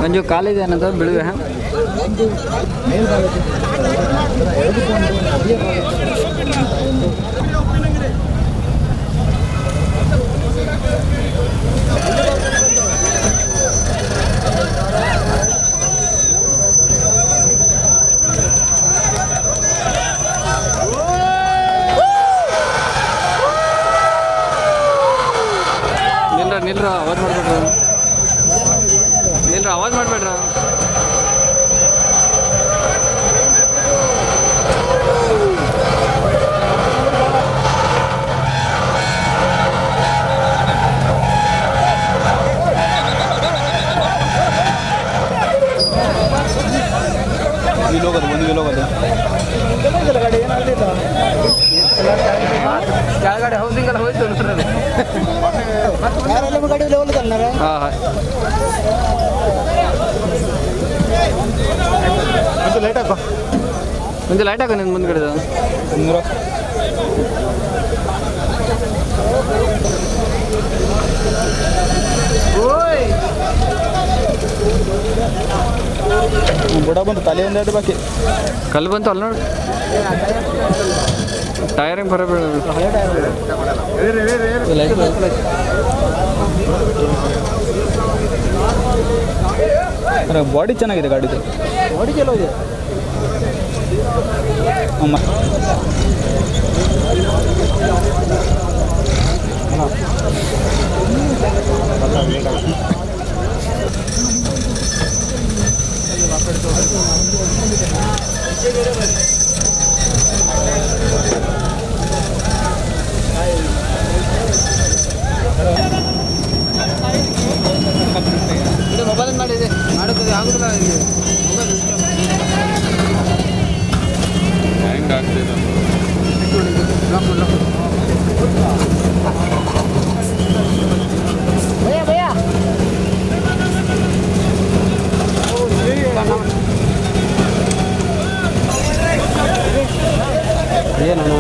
ಮಂಜು college ಏನಂತ ಬಿಡುವೆ ನಿಲ್ರ ಆವಾಜ್ ಮಾಡಬೇಡ್ರ ನಿಲ್ರ ಆವಾಜ್ ಮಾಡಬೇಡ್ರ ಕೆಳಗಡೆ ಹೌಸಿಂಗಲ್ಲಿ ಹೋಯ್ತು ಮುಂದೆ ಲೈಟ್ ಹಾಕ ನಿನ್ನ ಮುಂದ್ಗಡೆ ಬುಡ ಬಂತು ತಲೆಯಿಂದ ಅದು ಬಾಕಿ ಕಲ್ಲು ಬಂತು ಅಲ್ಲಿ ನೋಡಿ ಟೈರಿಂಗ್ ಬರಬೇಡ ಬಾಡಿ ಚೆನ್ನಾಗಿದೆ ಗಾಡಿದು ಬಾಡಿ ಚಲೋ ಇದೆ ಅಮ್ಮ ಮೊಬೈಲ್ ಮಾಡಿದೆ ಮಾಡೋದು ಆಗುದಿಲ್ಲ ಹೆಂಗೆ ಆಗ್ತಿದೆ ಏನಣ್ಣ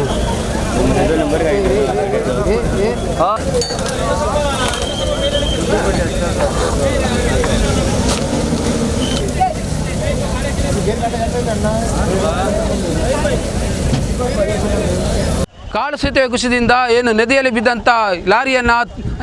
ಹಾಂ ಕಾಡು ಸೇತುವೆ ಕುಸಿದಿಂದ ಏನು ನದಿಯಲ್ಲಿ ಬಿದ್ದಂಥ ಲಾರಿಯನ್ನು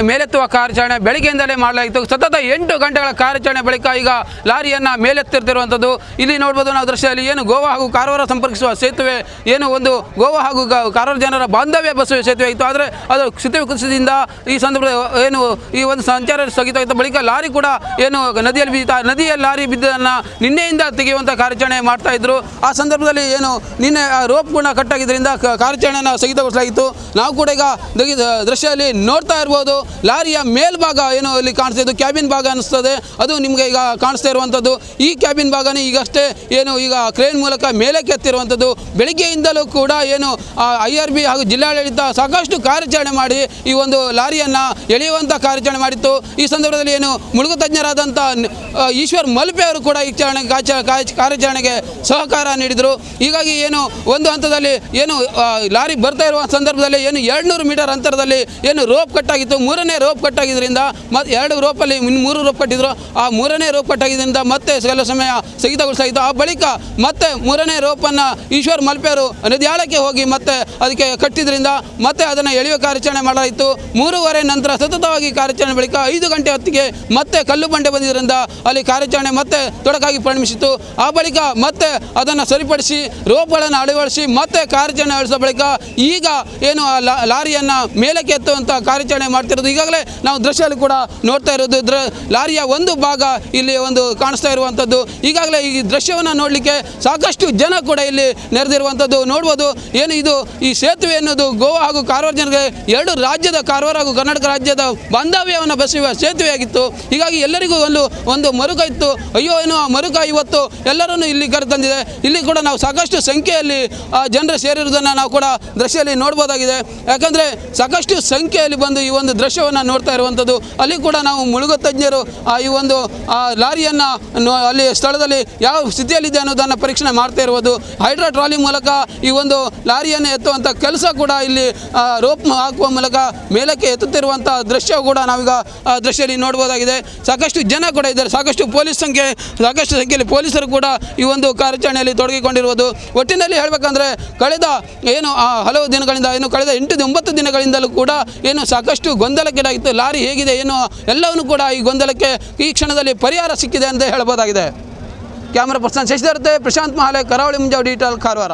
ಮೇಲೆತ್ತುವ ಕಾರ್ಯಾಚರಣೆ ಬೆಳಗ್ಗೆಯಿಂದಲೇ ಮಾಡಲಾಯಿತು. ಸತತ 8 ಗಂಟೆಗಳ ಕಾರ್ಯಾಚರಣೆ ಬಳಿಕ ಈಗ ಲಾರಿಯನ್ನು ಮೇಲೆತ್ತಿರುವಂಥದ್ದು ಇಲ್ಲಿ ನೋಡ್ಬೋದು ನಾವು ದೃಶ್ಯದಲ್ಲಿ. ಏನು ಗೋವಾ ಹಾಗೂ ಕಾರವಾರ ಸಂಪರ್ಕಿಸುವ ಸೇತುವೆ, ಏನು ಒಂದು ಗೋವಾ ಹಾಗೂ ಕಾರವಾರ ಜನರ ಬಾಂಧವ್ಯ ಬಸವ ಸೇತುವೆ ಇತ್ತು. ಆದರೆ ಅದು ಸೇತುವೆ ಕುಸಿದಿಂದ ಈ ಸಂದರ್ಭದಲ್ಲಿ ಏನು ಈ ಒಂದು ಸಂಚಾರ ಸ್ಥಗಿತವಾಯಿತು. ಬಳಿಕ ಲಾರಿ ಕೂಡ ಏನು ನದಿಯಲ್ಲಿ ನದಿಯಲ್ಲಿ ಲಾರಿ ಬಿದ್ದನ್ನು ನಿನ್ನೆಯಿಂದ ತೆಗೆಯುವಂಥ ಕಾರ್ಯಾಚರಣೆ ಮಾಡ್ತಾಯಿದ್ರು. ಆ ಸಂದರ್ಭದಲ್ಲಿ ಏನು ನಿನ್ನೆ ರೋಪ್ ಕೂಡ ಕಟ್ಟಾಗಿದ್ದರಿಂದ ಕಾರ್ಯಾಚರಣೆಯನ್ನು ಸ್ಥಗಿತಗೊಳಿಸಲಾಗಿತ್ತು. ನಾವು ಕೂಡ ಈಗ ದೃಶ್ಯದಲ್ಲಿ ನೋಡ್ತಾ ಇರ್ಬೋದು. ಲಾರಿಯ ಮೇಲ್ಭಾಗ ಏನು ಇಲ್ಲಿ ಕಾಣಿಸ್ತಾ ಇದ್ದು ಕ್ಯಾಬಿನ್ ಭಾಗ ಅನಿಸ್ತದೆ, ಅದು ನಿಮಗೆ ಈಗ ಕಾಣಿಸ್ತಾ ಇರುವಂಥದ್ದು. ಈ ಕ್ಯಾಬಿನ್ ಭಾಗನೇ ಈಗಷ್ಟೇ ಏನು ಈಗ ಕ್ರೇನ್ ಮೂಲಕ ಮೇಲೆ ಕೆತ್ತಿರುವಂಥದ್ದು. ಬೆಳಿಗ್ಗೆಯಿಂದಲೂ ಕೂಡ ಏನು IRB ಹಾಗೂ ಜಿಲ್ಲಾಡಳಿತ ಸಾಕಷ್ಟು ಕಾರ್ಯಾಚರಣೆ ಮಾಡಿ ಈ ಒಂದು ಲಾರಿಯನ್ನು ಎಳೆಯುವಂಥ ಕಾರ್ಯಾಚರಣೆ ಮಾಡಿತ್ತು. ಈ ಸಂದರ್ಭದಲ್ಲಿ ಏನು ಮುಳುಗು ತಜ್ಞರಾದಂಥ ಈಶ್ವರ್ ಮಲ್ಪೆ ಅವರು ಕೂಡ ಈ ಕಾರ್ಯಾಚರಣೆಗೆ ಸಹಕಾರ ನೀಡಿದರು. ಹೀಗಾಗಿ ಏನು ಒಂದು ಹಂತದಲ್ಲಿ ಏನು ಲಾರಿ ಬರ್ತಾ ಇರುವ ಸಂದರ್ಭದಲ್ಲಿ ಏನು 200 ಮೀಟರ್ ಅಂತರದಲ್ಲಿ ಏನು ರೋಪ್ ಕಟ್ಟಾಗಿತ್ತು. 3ನೇ ರೋಪ್ ಕಟ್ಟಾಗಿದ್ದರಿಂದ ಮತ್ತು 2 ರೋಪಲ್ಲಿ 3 ರೋಪ್ ಕಟ್ಟಿದ್ರು. ಆ 3ನೇ ರೋಪ್ ಕಟ್ಟಾಗಿದ್ದರಿಂದ ಮತ್ತೆ ಕೆಲವು ಸಮಯ ಸ್ಥಗಿತಗೊಳಿಸಲಾಯಿತು. ಆ ಬಳಿಕ ಮತ್ತೆ 3ನೇ ರೋಪನ್ನು ಈಶ್ವರ್ ಮಲ್ಪೆಯವರು ನದಿಯಾಳಕ್ಕೆ ಹೋಗಿ ಮತ್ತೆ ಅದಕ್ಕೆ ಕಟ್ಟಿದ್ರಿಂದ ಮತ್ತೆ ಅದನ್ನು ಎಳೆಯುವ ಕಾರ್ಯಾಚರಣೆ ಮಾಡಲಾಯಿತು. 3:15 ನಂತರ ಸತತವಾಗಿ ಕಾರ್ಯಾಚರಣೆ ಬಳಿಕ 5 ಗಂಟೆ ಹೊತ್ತಿಗೆ ಮತ್ತೆ ಕಲ್ಲು ಬಂಡೆ ಬಂದಿದ್ದರಿಂದ ಅಲ್ಲಿ ಕಾರ್ಯಾಚರಣೆ ಮತ್ತೆ ತೊಡಕಾಗಿ ಪರಿಣಮಿಸಿತು. ಆ ಬಳಿಕ ಮತ್ತೆ ಅದನ್ನು ಸರಿಪಡಿಸಿ ರೋಪ್ಗಳನ್ನು ಅಳವಡಿಸಿ ಮತ್ತೆ ಕಾರ್ಯಾಚರಣೆ ನಡೆಸಿದ ಬಳಿಕ ಈಗ ಏನು ಲಾರಿಯನ್ನು ಮೇಲಕ್ಕೆ ಎತ್ತುವಂಥ ಕಾರ್ಯಾಚರಣೆ ಮಾಡ್ತಿರೋದು. ಈಗಾಗಲೇ ನಾವು ದೃಶ್ಯದಲ್ಲಿ ಕೂಡ ನೋಡ್ತಾ ಇರೋದು ಲಾರಿಯ ಒಂದು ಭಾಗ ಇಲ್ಲಿ ಒಂದು ಕಾಣಿಸ್ತಾ ಇರುವಂಥದ್ದು. ಈಗಾಗಲೇ ಈ ದೃಶ್ಯವನ್ನು ನೋಡಲಿಕ್ಕೆ ಸಾಕಷ್ಟು ಜನ ಕೂಡ ಇಲ್ಲಿ ನೆರೆದಿರುವಂಥದ್ದು ನೋಡ್ಬೋದು. ಏನು ಇದು ಈ ಸೇತುವೆ ಎನ್ನುವುದು ಗೋವಾ ಹಾಗೂ ಕಾರವಾರ ಜನರಿಗೆ 2 ರಾಜ್ಯದ ಕಾರವಾರ ಹಾಗೂ ಕರ್ನಾಟಕ ರಾಜ್ಯದ ಬಾಂಧವ್ಯವನ್ನು ಬೆಸೆಯುವ ಸೇತುವೆಯಾಗಿತ್ತು. ಹೀಗಾಗಿ ಎಲ್ಲರಿಗೂ ಒಂದು ಮರುಕ ಇತ್ತು. ಅಯ್ಯೋ ಏನೋ ಆ ಮರುಕ ಇವತ್ತು ಎಲ್ಲರನ್ನು ಇಲ್ಲಿ ಕರೆತಂದಿದೆ. ಇಲ್ಲಿ ಕೂಡ ನಾವು ಸಾಕಷ್ಟು ಸಂಖ್ಯೆಯಲ್ಲಿ ಜನರು ಸೇರಿರುವುದನ್ನು ನಾವು ಕೂಡ ದೃಶ್ಯ ದೃಶ್ಯದಲ್ಲಿ ನೋಡ್ಬೋದಾಗಿದೆ. ಯಾಕಂದರೆ ಸಾಕಷ್ಟು ಸಂಖ್ಯೆಯಲ್ಲಿ ಬಂದು ಈ ಒಂದು ದೃಶ್ಯವನ್ನು ನೋಡ್ತಾ ಇರುವಂಥದ್ದು. ಅಲ್ಲಿ ಕೂಡ ನಾವು ಮುಳುಗು ತಜ್ಞರು ಈ ಒಂದು ಲಾರಿಯನ್ನು ಅಲ್ಲಿ ಸ್ಥಳದಲ್ಲಿ ಯಾವ ಸ್ಥಿತಿಯಲ್ಲಿದೆ ಅನ್ನೋದನ್ನು ಪರೀಕ್ಷಣೆ ಮಾಡ್ತಾ ಇರುವುದು. ಹೈಡ್ರಾ ಟ್ರಾಲಿ ಮೂಲಕ ಈ ಒಂದು ಲಾರಿಯನ್ನು ಎತ್ತುವಂಥ ಕೆಲಸ ಕೂಡ ಇಲ್ಲಿ ರೋಪ್ ಹಾಕುವ ಮೂಲಕ ಮೇಲಕ್ಕೆ ಎತ್ತುತ್ತಿರುವಂಥ ದೃಶ್ಯ ಕೂಡ ನಾವೀಗ ದೃಶ್ಯದಲ್ಲಿ ನೋಡ್ಬೋದಾಗಿದೆ. ಸಾಕಷ್ಟು ಜನ ಕೂಡ ಇದ್ದಾರೆ, ಸಾಕಷ್ಟು ಸಂಖ್ಯೆಯಲ್ಲಿ ಪೊಲೀಸರು ಕೂಡ ಈ ಒಂದು ಕಾರ್ಯಾಚರಣೆಯಲ್ಲಿ ತೊಡಗಿಕೊಂಡಿರುವುದು. ಒಟ್ಟಿನಲ್ಲಿ ಹೇಳಬೇಕಂದ್ರೆ ಕಳೆದ ಹಲವು ದಿನಗಳಿಂದ ಕಳೆದ 8-9 ದಿನಗಳಿಂದಲೂ ಕೂಡ ಸಾಕಷ್ಟು ಗೊಂದಲಕ್ಕೀಡಾಗಿತ್ತು. ಲಾರಿ ಹೇಗಿದೆ ಎಲ್ಲವನ್ನೂ ಕೂಡ ಈ ಗೊಂದಲಕ್ಕೆ ಈ ಕ್ಷಣದಲ್ಲಿ ಪರಿಹಾರ ಸಿಕ್ಕಿದೆ ಅಂತ ಹೇಳಬಹುದಾಗಿದೆ. ಕ್ಯಾಮರಾ ಪರ್ಸನ್ ಶಶಿಧರ್ ಜೊತೆ ಪ್ರಶಾಂತ್ ಮಹಾಲೆ, ಕರಾವಳಿ ಮುಂಜಾವು ಡಿಜಿಟಲ್, ಕಾರವಾರ.